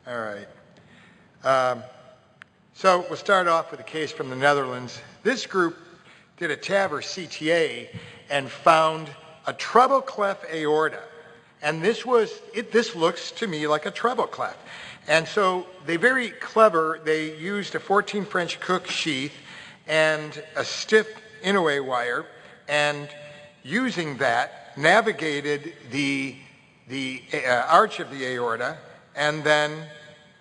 All right. So we'll start off with a case from the Netherlands. This group did a TAV or CTA and found a treble clef aorta. And this looks to me like a treble clef. And so they very clever, they used a 14 French Cook sheath and a stiff Inouye wire, and using that, navigated the arch of the aorta, and then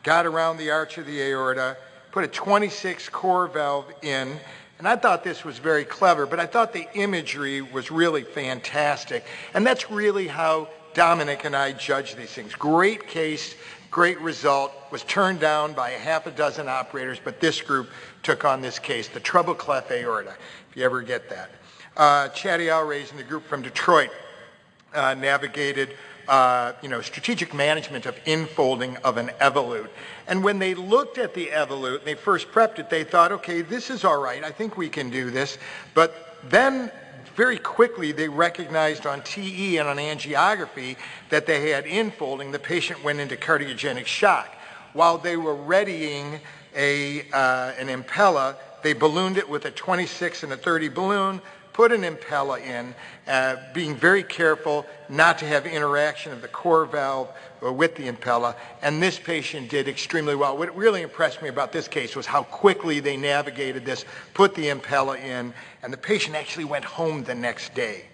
got around the arch of the aorta, put a 26 core valve in, and I thought this was very clever, but I thought the imagery was really fantastic. And that's really how Dominic and I judge these things. Great case, great result, was turned down by a half a dozen operators, but this group took on this case, the treble clef aorta, if you ever get that. Chatty Alrays and the group from Detroit navigated strategic management of infolding of an evolute. And when they looked at the evolute, and they first prepped it, they thought, okay, this is all right, I think we can do this. But then very quickly they recognized on TE and on angiography that they had infolding. The patient went into cardiogenic shock. While they were readying an Impella, they ballooned it with a 26 and a 30 balloon, put an Impella in, being very careful not to have interaction of the core valve with the Impella, and this patient did extremely well. What really impressed me about this case was how quickly they navigated this, put the Impella in, and the patient actually went home the next day.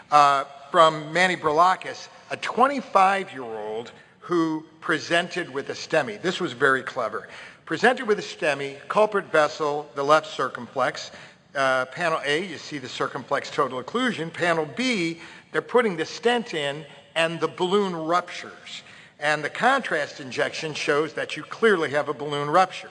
From Manny Brolakis, a 25-year-old who presented with a STEMI. This was very clever. Presented with a STEMI, culprit vessel, the left circumflex. Panel A, you see the circumflex total occlusion. Panel B, they're putting the stent in and the balloon ruptures. And the contrast injection shows that you clearly have a balloon rupture.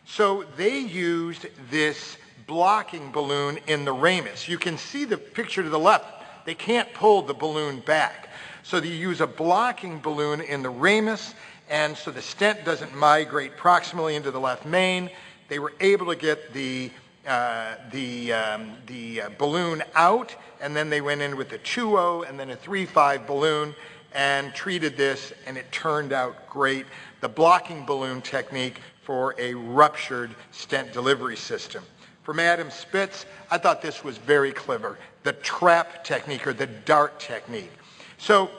So they used this blocking balloon in the ramus. You can see the picture to the left. They can't pull the balloon back. So they use a blocking balloon in the ramus, and so the stent doesn't migrate proximally into the left main. They were able to get the balloon out, and then they went in with a 2.0 and then a 3.5 balloon and treated this, and it turned out great. The blocking balloon technique for a ruptured stent delivery system. From Adam Spitz, I thought this was very clever, the trap technique or the dart technique. So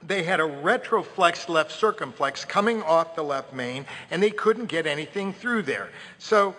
they had a retroflexed left circumflex coming off the left main, and they couldn't get anything through there. So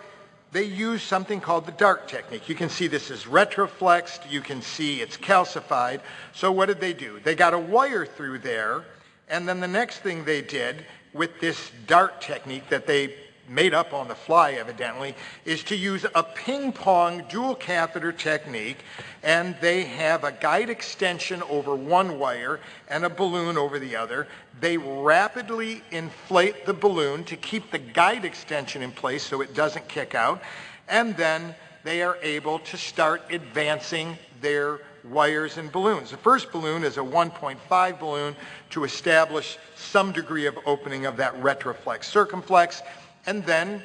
they used something called the dart technique. You can see this is retroflexed, you can see it's calcified. So what did they do? They got a wire through there, and then the next thing they did with this dart technique that they made up on the fly evidently, is to use a ping pong dual catheter technique, and they have a guide extension over one wire and a balloon over the other. They rapidly inflate the balloon to keep the guide extension in place so it doesn't kick out, and then they are able to start advancing their wires and balloons. The first balloon is a 1.5 balloon to establish some degree of opening of that retroflex circumflex. And then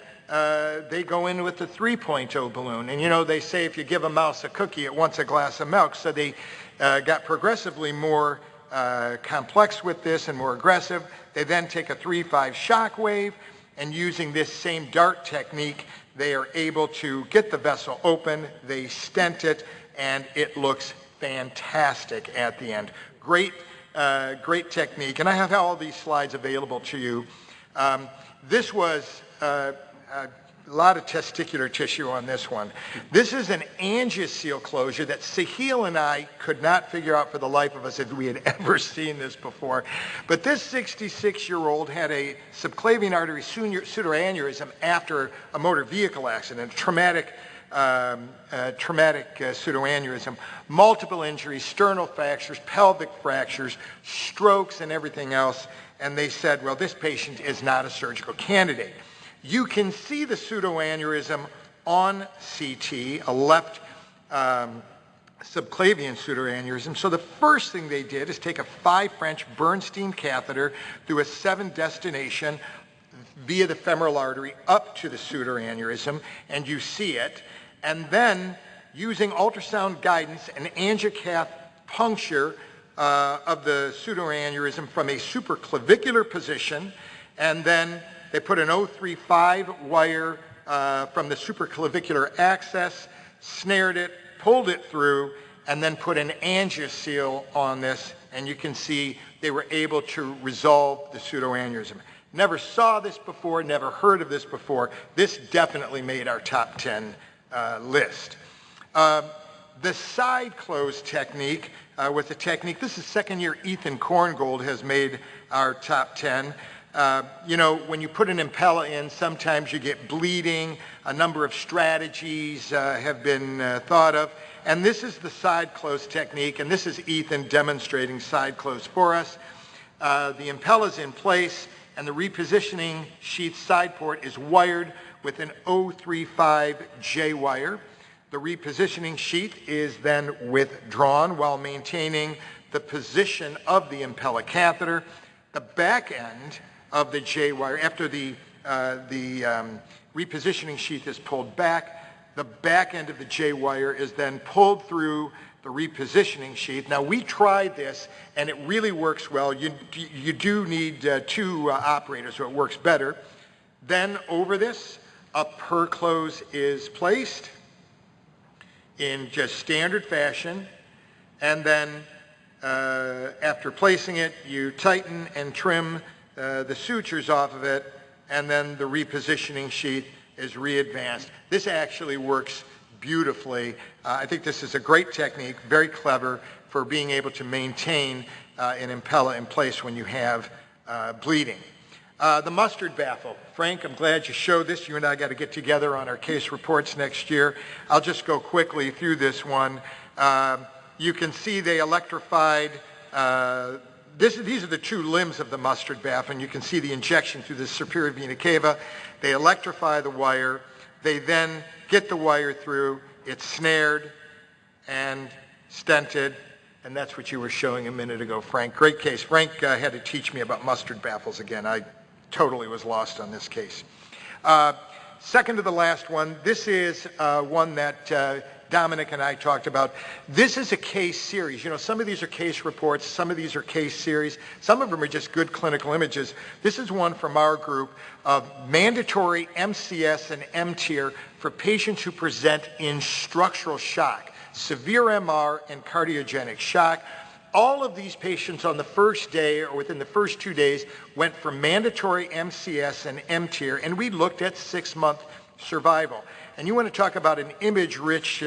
they go in with the 3.0 balloon. And you know, they say if you give a mouse a cookie, it wants a glass of milk. So they got progressively more complex with this and more aggressive. They then take a 3.5 shock wave, and using this same dart technique, they are able to get the vessel open, they stent it, and it looks fantastic at the end. Great, great technique. And I have all these slides available to you. This was a lot of testicular tissue on this one. This is an angioseel closure that Sahil and I could not figure out for the life of us if we had ever seen this before. But this 66-year-old had a subclavian artery pseudoaneurysm after a motor vehicle accident, a traumatic pseudoaneurysm, multiple injuries, sternal fractures, pelvic fractures, strokes, and everything else. And they said, well, this patient is not a surgical candidate. You can see the pseudoaneurysm on CT, a left subclavian pseudoaneurysm. So the first thing they did is take a 5 French Bernstein catheter through a 7 destination via the femoral artery up to the pseudoaneurysm, and you see it. And then, using ultrasound guidance and angiocath puncture of the pseudoaneurysm from a supraclavicular position, and then they put an 035 wire from the supraclavicular access, snared it, pulled it through, and then put an angioseal on this, and you can see they were able to resolve the pseudoaneurysm. Never saw this before, never heard of this before. This definitely made our top 10 list. The side close technique was a technique, this is second year Ethan Korngold has made our top 10. You know, when you put an Impella in, sometimes you get bleeding. A number of strategies have been thought of. And this is the side close technique, and this is Ethan demonstrating side close for us. The Impella's in place, and the repositioning sheath side port is wired with an 035 J wire. The repositioning sheath is then withdrawn while maintaining the position of the Impella catheter. The back end of the J wire, after the repositioning sheath is pulled back, the back end of the J wire is then pulled through the repositioning sheath. Now, we tried this, and it really works well. You do need two operators, so it works better. Then over this, a perclose is placed in just standard fashion, and then after placing it, you tighten and trim the sutures off of it, and then the repositioning sheath is readvanced. This actually works beautifully. I think this is a great technique, very clever for being able to maintain an Impella in place when you have bleeding. The mustard baffle. Frank, I'm glad you showed this. You and I got to get together on our case reports next year. I'll just go quickly through this one. You can see they electrified, these are the two limbs of the mustard baffle, and you can see the injection through the superior vena cava. They electrify the wire. They then get the wire through. It's snared and stented, and that's what you were showing a minute ago, Frank. Great case. Frank had to teach me about mustard baffles again. I totally was lost on this case. Second to the last one, this is one that Dominic and I talked about. This is a case series. You know, some of these are case reports, some of these are case series, some of them are just good clinical images. This is one from our group of mandatory MCS and M-tier for patients who present in structural shock, severe MR and cardiogenic shock. All of these patients on the first day or within the first 2 days went from mandatory MCS and M-tier, and we looked at 6-month survival. And you want to talk about an image-rich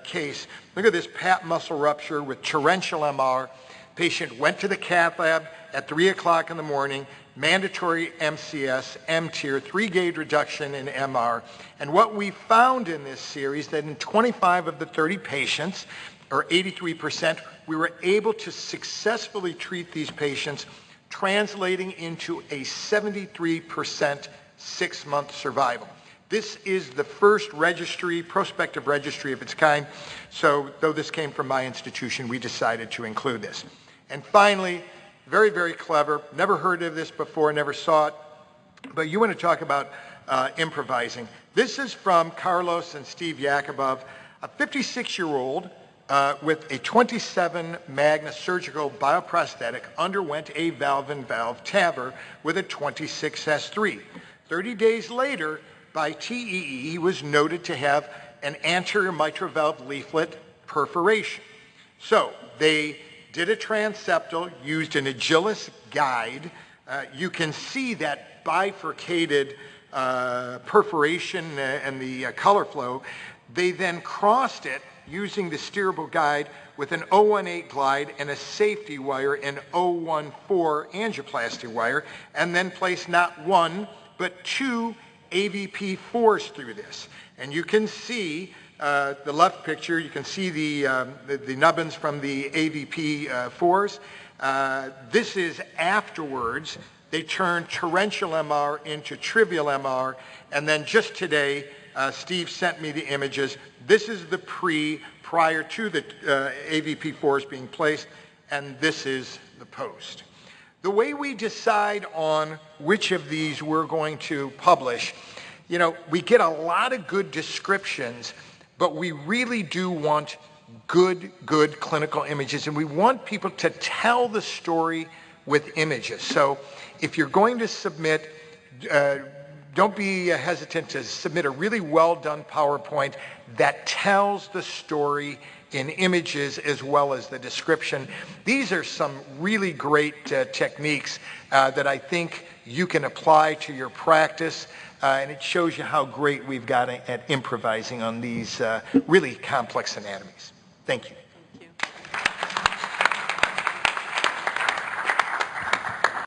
case. Look at this pap muscle rupture with torrential MR. Patient went to the cath lab at 3 o'clock in the morning, mandatory MCS, M-tier, 3-gauge reduction in MR. And what we found in this series, that in 25 of the 30 patients, or 83%, we were able to successfully treat these patients, translating into a 73% 6-month survival. This is the first registry, prospective registry of its kind, so though this came from my institution, we decided to include this. And finally, very, very clever, never heard of this before, never saw it, but you want to talk about improvising. This is from Carlos and Steve Yakubov, a 56-year-old with a 27 Magna surgical bioprosthetic underwent a valve-in-valve TAVR with a 26S3. 30 days later, by TEE, he was noted to have an anterior mitral valve leaflet perforation. So they did a transeptal, used an Agilis guide. You can see that bifurcated perforation and the color flow. They then crossed it using the steerable guide with an 018 glide and a safety wire, an 014 angioplasty wire, and then placed not one, but 2 AVP4s through this. And you can see the left picture, you can see the nubbins from the AVP4s. This is afterwards. They turned torrential MR into trivial MR, and then just today, Steve sent me the images. This is the prior to the AVP4s being placed, and this is the post. The way we decide on which of these we're going to publish, you know, we get a lot of good descriptions, but we really do want good clinical images, and we want people to tell the story with images. So if you're going to submit don't be hesitant to submit a really well done PowerPoint that tells the story in images as well as the description. These are some really great techniques that I think you can apply to your practice, and it shows you how great we've got at improvising on these really complex anatomies. Thank you.